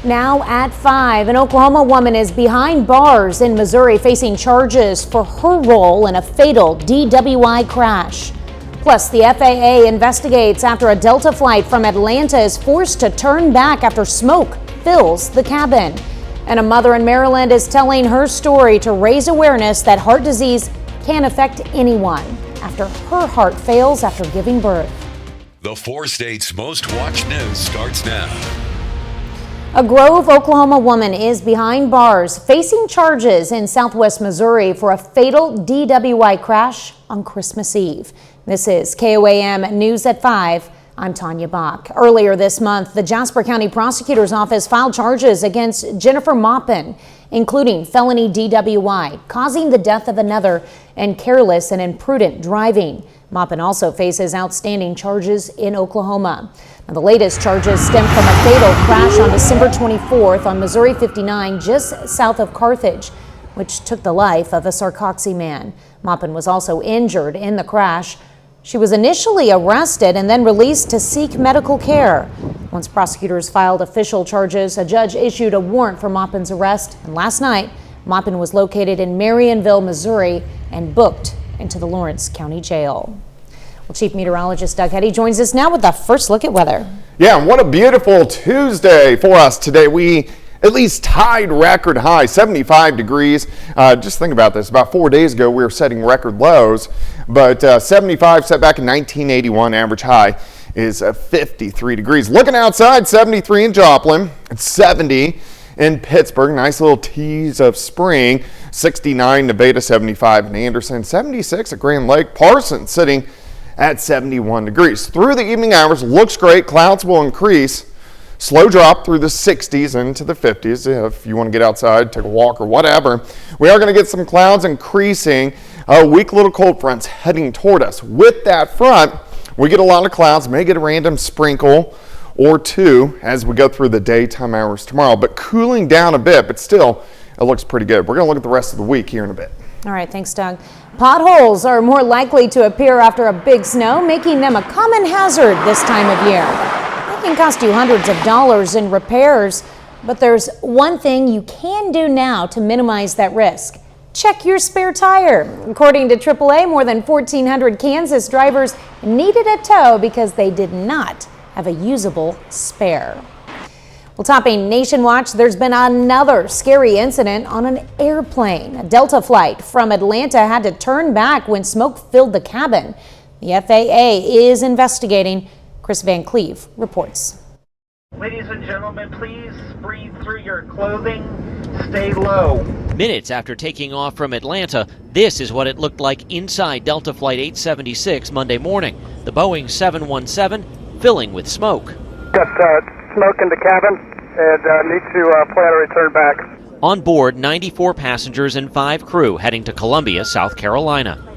Now at 5, an Oklahoma woman is behind bars in Missouri facing charges for her role in a fatal DWI crash. Plus, the FAA investigates after a Delta flight from Atlanta is forced to turn back after smoke fills the cabin. And a mother in Maryland is telling her story to raise awareness that heart disease can affect anyone after her heart fails after giving birth. The 4 states' most watched news starts now. A Grove, Oklahoma woman is behind bars facing charges in southwest Missouri for a fatal DWI crash on Christmas Eve. This is KOAM News at 5. I'm Tanya Bach. Earlier this month, the Jasper County Prosecutor's Office filed charges against Jennifer Maupin, including felony DWI, causing the death of another, and careless and imprudent driving. Maupin also faces outstanding charges in Oklahoma. Now, the latest charges stem from a fatal crash on December 24th on Missouri 59, just south of Carthage, which took the life of a Sarcoxy man. Maupin was also injured in the crash. She was initially arrested and then released to seek medical care. Once prosecutors filed official charges, a judge issued a warrant for Maupin's arrest. And last night, Maupin was located in Marionville, Missouri, and booked into the Lawrence County Jail. Well, Chief Meteorologist Doug Heddy joins us now with the first look at weather. Yeah, and what a beautiful Tuesday for us today. We at least tied record high, 75 degrees. Just think about this. About 4 days ago, we were setting record lows, but 75 set back in 1981. Average high is 53 degrees. Looking outside, 73 in Joplin, it's 70 in Pittsburgh. Nice little tease of spring. 69 Nevada, 75 in Anderson, 76 at Grand Lake. Parsons sitting at 71 degrees. Through the evening hours, looks great. Clouds will increase. Slow drop through the 60s into the 50s if you want to get outside, take a walk or whatever. We are going to get some clouds increasing. Weak little cold fronts heading toward us. With that front, we get a lot of clouds, may get a random sprinkle or two as we go through the daytime hours tomorrow, but cooling down a bit, but still it looks pretty good. We're going to look at the rest of the week here in a bit. All right, thanks, Doug. Potholes are more likely to appear after a big snow, making them a common hazard this time of year. It can cost you hundreds of dollars in repairs, but there's one thing you can do now to minimize that risk. Check your spare tire. According to AAA, more than 1,400 Kansas drivers needed a tow because they did not have a usable spare. Well, topping Nation Watch, there's been another scary incident on an airplane. A Delta flight from Atlanta had to turn back when smoke filled the cabin. The FAA is investigating. Chris Van Cleve reports. Ladies and gentlemen, please breathe through your clothing. Stay low. Minutes after taking off from Atlanta, this is what it looked like inside Delta Flight 876 Monday morning. The Boeing 717 filling with smoke. Got smoke in the cabin and need to plan a return back. On board, 94 passengers and 5 crew heading to Columbia, South Carolina.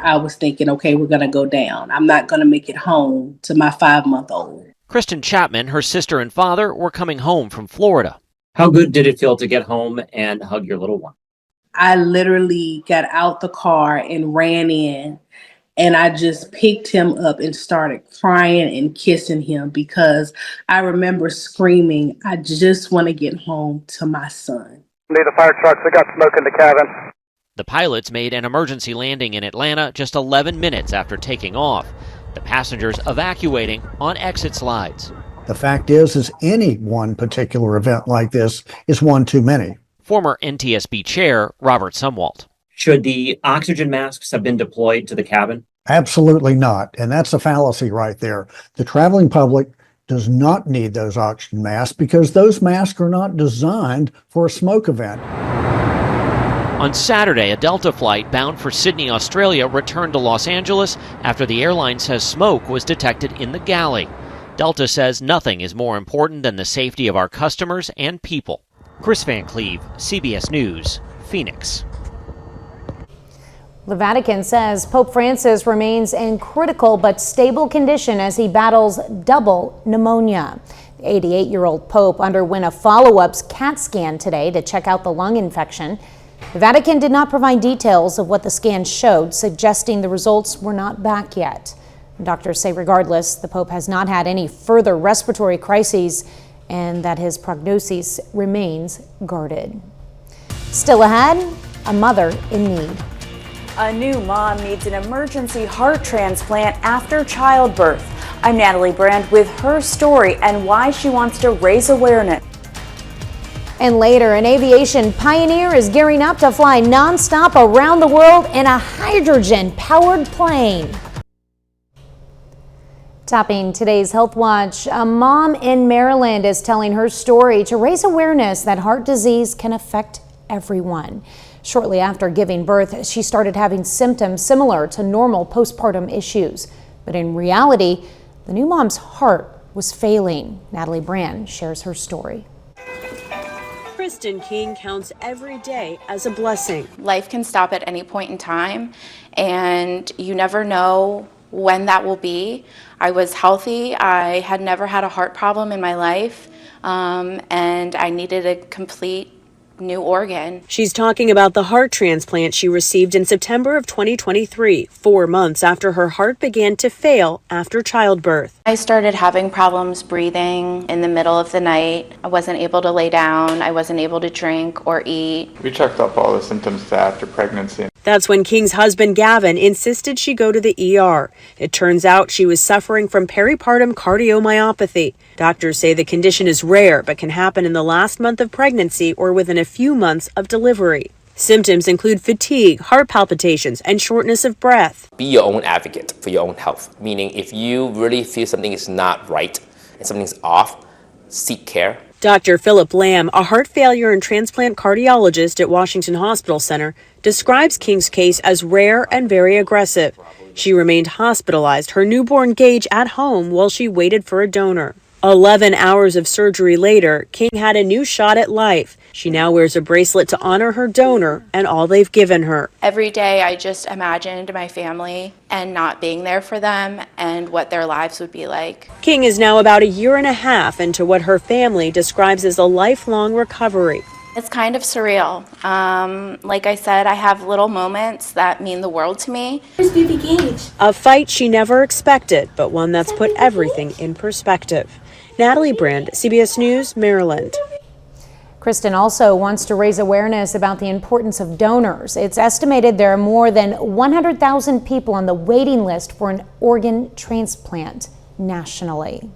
I was thinking, okay, we're going to go down. I'm not going to make it home to my 5-month-old. Kristen Chapman, her sister and father, were coming home from Florida. How good did it feel to get home and hug your little one? I literally got out the car and ran in, and I just picked him up and started crying and kissing him because I remember screaming, I just want to get home to my son. Need the fire trucks. They got smoke in the cabin. The pilots made an emergency landing in Atlanta just 11 minutes after taking off. The passengers evacuating on exit slides. The fact is any one particular event like this is one too many. Former NTSB Chair Robert Sumwalt. Should the oxygen masks have been deployed to the cabin? Absolutely not. And that's a fallacy right there. The traveling public does not need those oxygen masks because those masks are not designed for a smoke event. On Saturday, a Delta flight bound for Sydney, Australia, returned to Los Angeles after the airline says smoke was detected in the galley. Delta says nothing is more important than the safety of our customers and people. Chris Van Cleve, CBS News, Phoenix. The Vatican says Pope Francis remains in critical but stable condition as he battles double pneumonia. The 88-year-old Pope underwent a follow-up CAT scan today to check out the lung infection. The Vatican did not provide details of what the scan showed, suggesting the results were not back yet. Doctors say regardless, the Pope has not had any further respiratory crises and that his prognosis remains guarded. Still ahead, a mother in need. A new mom needs an emergency heart transplant after childbirth. I'm Natalie Brand with her story and why she wants to raise awareness. And later, an aviation pioneer is gearing up to fly nonstop around the world in a hydrogen-powered plane. Topping today's Health Watch, a mom in Maryland is telling her story to raise awareness that heart disease can affect everyone. Shortly after giving birth, she started having symptoms similar to normal postpartum issues. But in reality, the new mom's heart was failing. Natalie Brand shares her story. Kristen King counts every day as a blessing. Life can stop at any point in time, and you never know when that will be. I was healthy. I had never had a heart problem in my life, and I needed a complete new organ. She's talking about the heart transplant she received in September of 2023, 4 months after her heart began to fail after childbirth. I started having problems breathing in the middle of the night. I wasn't able to lay down. I wasn't able to drink or eat. We checked up all the symptoms after pregnancy. That's when King's husband, Gavin, insisted she go to the ER. It turns out she was suffering from peripartum cardiomyopathy. Doctors say the condition is rare, but can happen in the last month of pregnancy or within a few months of delivery. Symptoms include fatigue, heart palpitations, and shortness of breath. Be your own advocate for your own health, meaning if you really feel something is not right and something's off, seek care. Dr. Philip Lamb, a heart failure and transplant cardiologist at Washington Hospital Center, describes King's case as rare and very aggressive. She remained hospitalized, her newborn Gage at home while she waited for a donor. 11 hours of surgery later, King had a new shot at life. She now wears a bracelet to honor her donor and all they've given her. Every day I just imagined my family and not being there for them and what their lives would be like. King is now about a year and a half into what her family describes as a lifelong recovery. It's kind of surreal. Like I said, I have little moments that mean the world to me. Here's baby Gage. A fight she never expected, but one that's put everything in perspective. Natalie Brand, CBS News, Maryland. Kristen also wants to raise awareness about the importance of donors. It's estimated there are more than 100,000 people on the waiting list for an organ transplant nationally.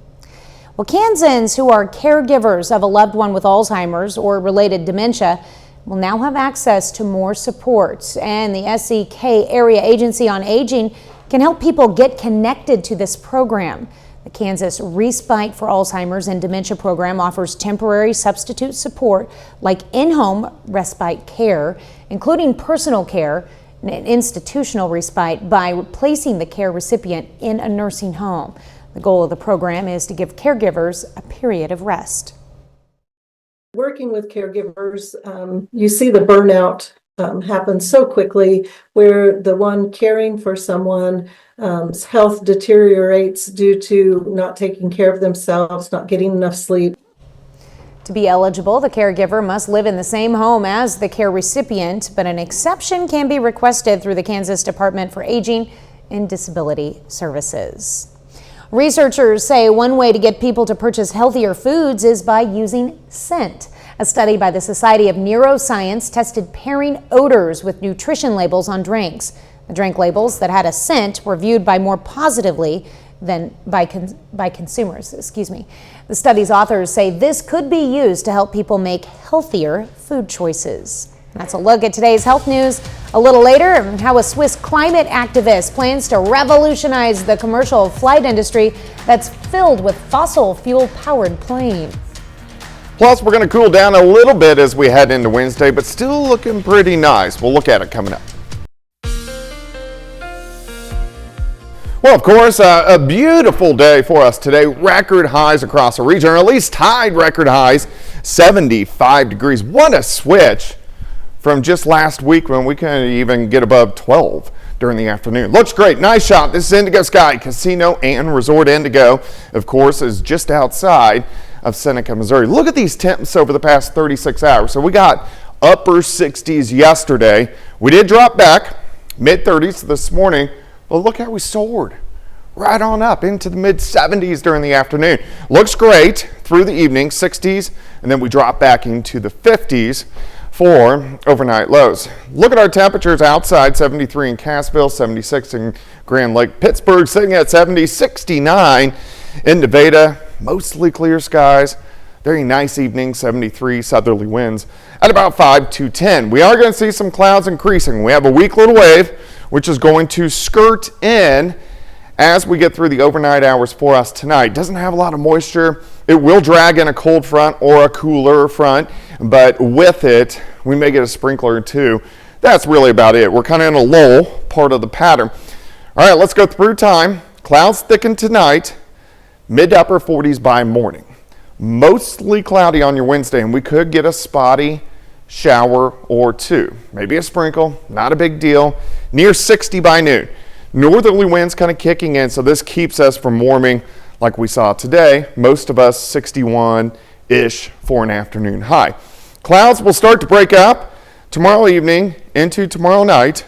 Well, Kansans who are caregivers of a loved one with Alzheimer's or related dementia will now have access to more support, and the SEK Area Agency on Aging can help people get connected to this program. The Kansas Respite for Alzheimer's and Dementia program offers temporary substitute support like in-home respite care, including personal care and institutional respite by replacing the care recipient in a nursing home. The goal of the program is to give caregivers a period of rest. Working with caregivers, you see the burnout happen so quickly, where the one caring for someone's health deteriorates due to not taking care of themselves, not getting enough sleep. To be eligible, the caregiver must live in the same home as the care recipient, but an exception can be requested through the Kansas Department for Aging and Disability Services. Researchers say one way to get people to purchase healthier foods is by using scent. A study by the Society of Neuroscience tested pairing odors with nutrition labels on drinks. The drink labels that had a scent were viewed by more positively than by consumers. The study's authors say this could be used to help people make healthier food choices. That's a look at today's health news. A little later, how a Swiss climate activist plans to revolutionize the commercial flight industry that's filled with fossil fuel-powered planes. Plus, we're going to cool down a little bit as we head into Wednesday, but still looking pretty nice. We'll look at it coming up. Well, of course, a beautiful day for us today. Record highs across the region, or at least tied record highs, 75 degrees. What a switch from just last week when we couldn't even get above 12 during the afternoon. Looks great. Nice shot. This is Indigo Sky Casino and Resort Indigo, of course, is just outside of Seneca, Missouri. Look at these temps over the past 36 hours. So we got upper 60s yesterday. We did drop back, mid 30s this morning, but look how we soared right on up into the mid 70s during the afternoon. Looks great through the evening, 60s, and then we drop back into the 50s for overnight lows. Look at our temperatures outside, 73 in Cassville, 76 in Grand Lake, Pittsburgh, sitting at 70, 69 in Nevada, mostly clear skies. Very nice evening, 73 southerly winds at about 5 to 10. We are going to see some clouds increasing. We have a weak little wave, which is going to skirt in as we get through the overnight hours for us tonight. Doesn't have a lot of moisture. It will drag in a cold front or a cooler front, but with it, we may get a sprinkler or two. That's really about it. We're kind of in a lull part of the pattern. All right, let's go through time. Clouds thicken tonight, mid to upper 40s by morning. Mostly cloudy on your Wednesday, and we could get a spotty shower or two. Maybe a sprinkle, not a big deal. Near 60 by noon. Northerly winds kind of kicking in, so this keeps us from warming like we saw today. Most of us 61-ish for an afternoon high. Clouds will start to break up tomorrow evening into tomorrow night.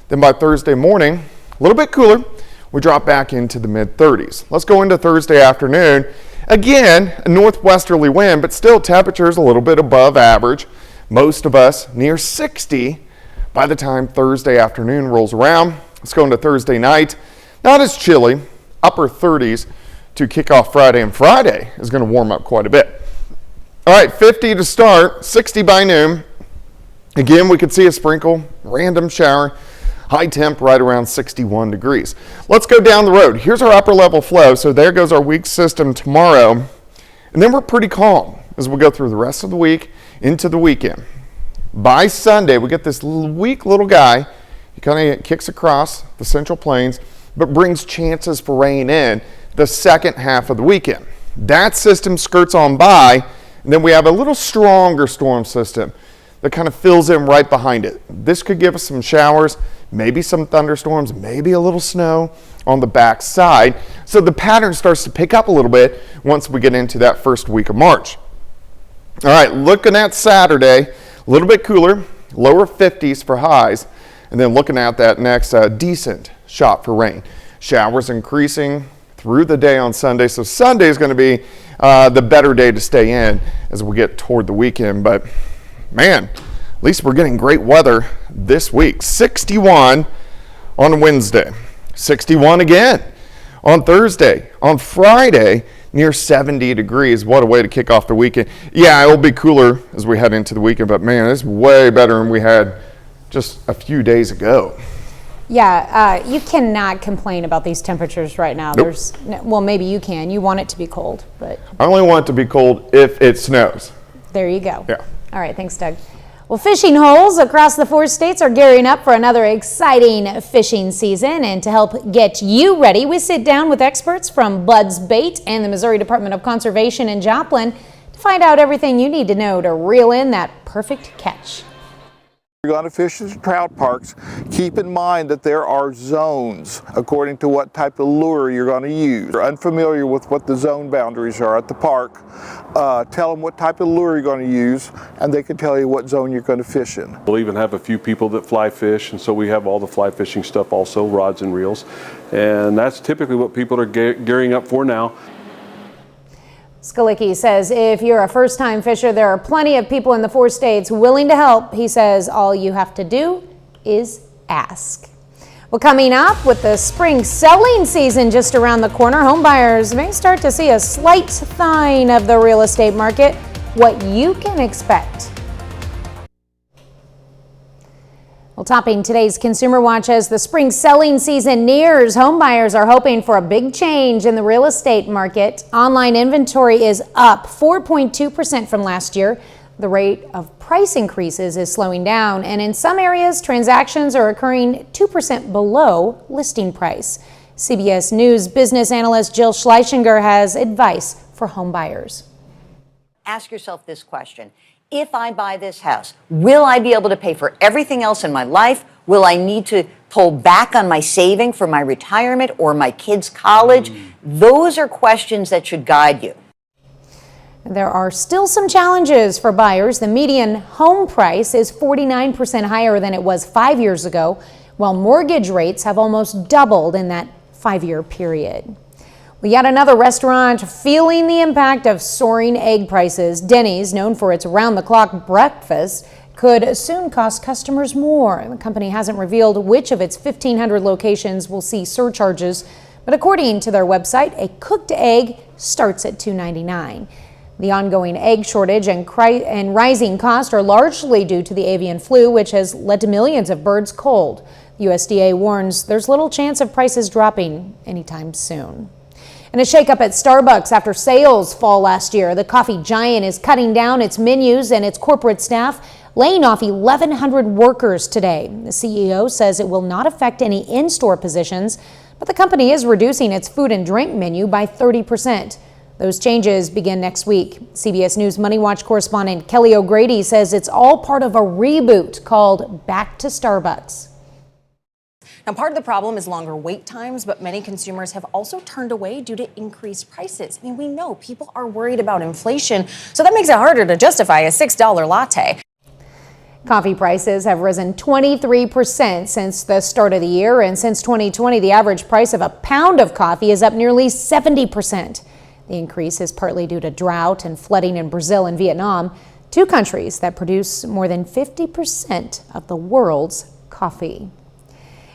Then by Thursday morning, a little bit cooler, we drop back into the mid-30s. Let's go into Thursday afternoon. Again, a northwesterly wind, but still temperatures a little bit above average. Most of us near 60 by the time Thursday afternoon rolls around. Let's go into Thursday night. Not as chilly, upper 30s to kick off Friday, and Friday is going to warm up quite a bit. All right, 50 to start, 60 by noon. Again, we could see a sprinkle, random shower. High temp right around 61 degrees. Let's go down the road. Here's our upper level flow. So there goes our weak system tomorrow. And then we're pretty calm as we go through the rest of the week into the weekend. By Sunday, we get this weak little guy. He kind of kicks across the Central Plains, but brings chances for rain in the second half of the weekend. That system skirts on by, and then we have a little stronger storm system that kind of fills in right behind it. This could give us some showers, maybe some thunderstorms, maybe a little snow on the back side. So the pattern starts to pick up a little bit once we get into that first week of March. All right, looking at Saturday, a little bit cooler, lower 50s for highs, and then looking at that next decent shot for rain. Showers increasing through the day on Sunday, so Sunday is going to be the better day to stay in as we get toward the weekend. But man, at least we're getting great weather this week. 61 on Wednesday, 61 again on Thursday. On Friday, near 70 degrees. What a way to kick off the weekend. Yeah, it'll be cooler as we head into the weekend, but man, it's way better than we had just a few days ago. Yeah, you cannot complain about these temperatures right now. Nope. Well, maybe you can. You want it to be cold, but I only want it to be cold if it snows. there you go. Yeah. All right, thanks, Doug. Well, fishing holes across the 4 states are gearing up for another exciting fishing season. And to help get you ready, we sit down with experts from Bud's Bait and the Missouri Department of Conservation in Joplin to find out everything you need to know to reel in that perfect catch. You're going to fish the trout parks, keep in mind that there are zones according to what type of lure you're going to use. If you're unfamiliar with what the zone boundaries are at the park, tell them what type of lure you're going to use, and they can tell you what zone you're going to fish in. We'll even have a few people that fly fish, and so we have all the fly fishing stuff also, rods and reels, and that's typically what people are gearing up for now. Skalicki says if you're a first-time fisher, there are plenty of people in the 4 states willing to help. He says all you have to do is ask. Well, coming up with the spring selling season just around the corner, home buyers may start to see a slight thawing of the real estate market. What you can expect. Well, topping today's Consumer Watch as the spring selling season nears, home buyers are hoping for a big change in the real estate market. Online inventory is up 4.2% from last year. The rate of price increases is slowing down, and in some areas, transactions are occurring 2% below listing price. CBS News business analyst Jill Schleichinger has advice for home buyers. Ask yourself this question. If I buy this house, will I be able to pay for everything else in my life? Will I need to pull back on my saving for my retirement or my kids' college? Those are questions that should guide you. There are still some challenges for buyers. The median home price is 49% higher than it was 5 years ago, while mortgage rates have almost doubled in that 5-year period. Well, yet another restaurant feeling the impact of soaring egg prices. Denny's, known for its round-the-clock breakfast, could soon cost customers more. The company hasn't revealed which of its 1,500 locations will see surcharges, but according to their website, a cooked egg starts at $2.99. The ongoing egg shortage and rising costs are largely due to the avian flu, which has led to millions of birds cold. The USDA warns there's little chance of prices dropping anytime soon. And a shakeup at Starbucks after sales fall last year. The coffee giant is cutting down its menus and its corporate staff, laying off 1,100 workers today. The CEO says it will not affect any in-store positions, but the company is reducing its food and drink menu by 30%. Those changes begin next week. CBS News Money Watch correspondent Kelly O'Grady says it's all part of a reboot called Back to Starbucks. Now, part of the problem is longer wait times, but many consumers have also turned away due to increased prices. I mean, we know people are worried about inflation, so that makes it harder to justify a $6 latte. Coffee prices have risen 23% since the start of the year, and since 2020, the average price of a pound of coffee is up nearly 70%. The increase is partly due to drought and flooding in Brazil and Vietnam, two countries that produce more than 50% of the world's coffee.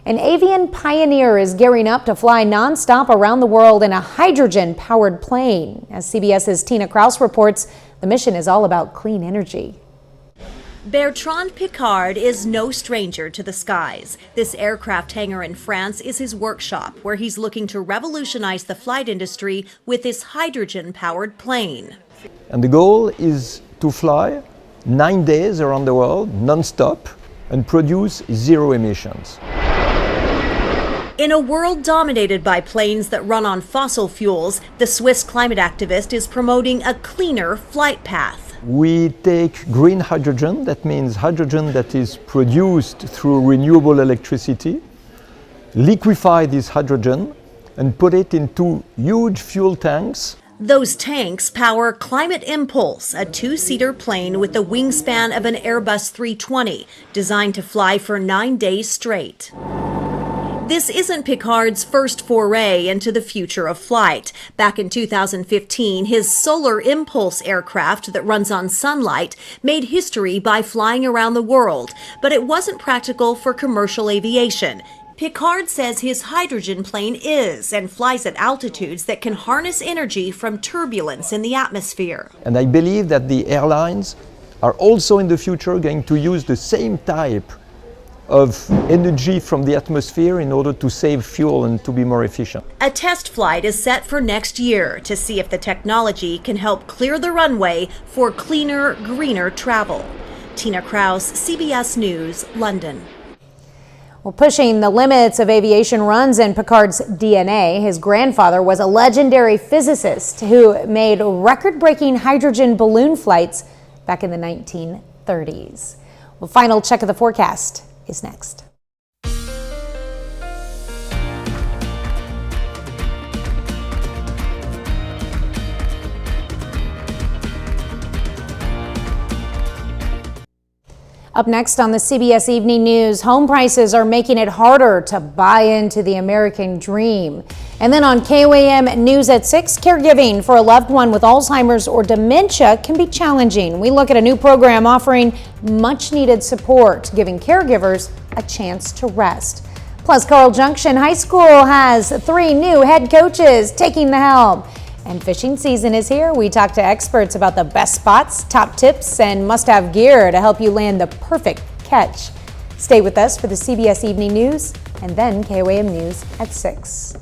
An avian pioneer is gearing up to fly nonstop around the world in a hydrogen-powered plane. As CBS's Tina Kraus reports, the mission is all about clean energy. Bertrand Piccard is no stranger to the skies. This aircraft hangar in France is his workshop, where he's looking to revolutionize the flight industry with this hydrogen-powered plane. And the goal is to fly 9 days around the world, non-stop, and produce zero emissions. In a world dominated by planes that run on fossil fuels, the Swiss climate activist is promoting a cleaner flight path. We take green hydrogen, that means hydrogen that is produced through renewable electricity, liquefy this hydrogen and put it into huge fuel tanks. Those tanks power Climate Impulse, a 2-seater plane with the wingspan of an Airbus 320, designed to fly for 9 days straight. This isn't Piccard's first foray into the future of flight. Back in 2015, his Solar Impulse aircraft that runs on sunlight made history by flying around the world, but it wasn't practical for commercial aviation. Piccard says his hydrogen plane is, and flies at altitudes that can harness energy from turbulence in the atmosphere. And I believe that the airlines are also in the future going to use the same type of energy from the atmosphere in order to save fuel and to be more efficient. A test flight is set for next year to see if the technology can help clear the runway for cleaner, greener travel. Tina Kraus, CBS News, London. Well, pushing the limits of aviation runs in Piccard's DNA. His grandfather was a legendary physicist who made record-breaking hydrogen balloon flights back in the 1930s. Well, final check of the forecast is next. Up next on the CBS Evening News, home prices are making it harder to buy into the American dream. And then on KOAM News at 6, caregiving for a loved one with Alzheimer's or dementia can be challenging. We look at a new program offering much needed support, giving caregivers a chance to rest. Plus, Carl Junction High School has 3 new head coaches taking the helm. And fishing season is here. We talk to experts about the best spots, top tips, and must-have gear to help you land the perfect catch. Stay with us for the CBS Evening News and then KOAM News at 6.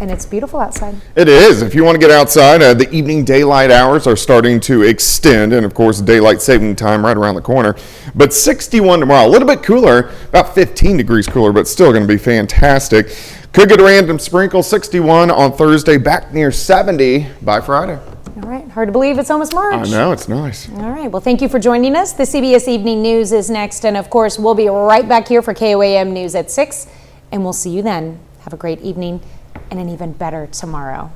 And it's beautiful outside. It is. If you want to get outside, the evening daylight hours are starting to extend, and of course daylight saving time right around the corner. But 61 tomorrow, a little bit cooler, about 15 degrees cooler, but still going to be fantastic. Could get a random sprinkle. 61 on Thursday, back near 70 by Friday. All right, hard to believe it's almost March. I know, it's nice. All right, well, thank you for joining us. The CBS Evening News is next, and of course we'll be right back here for KOAM News at 6, and we'll see you then. Have a great evening and an even better tomorrow.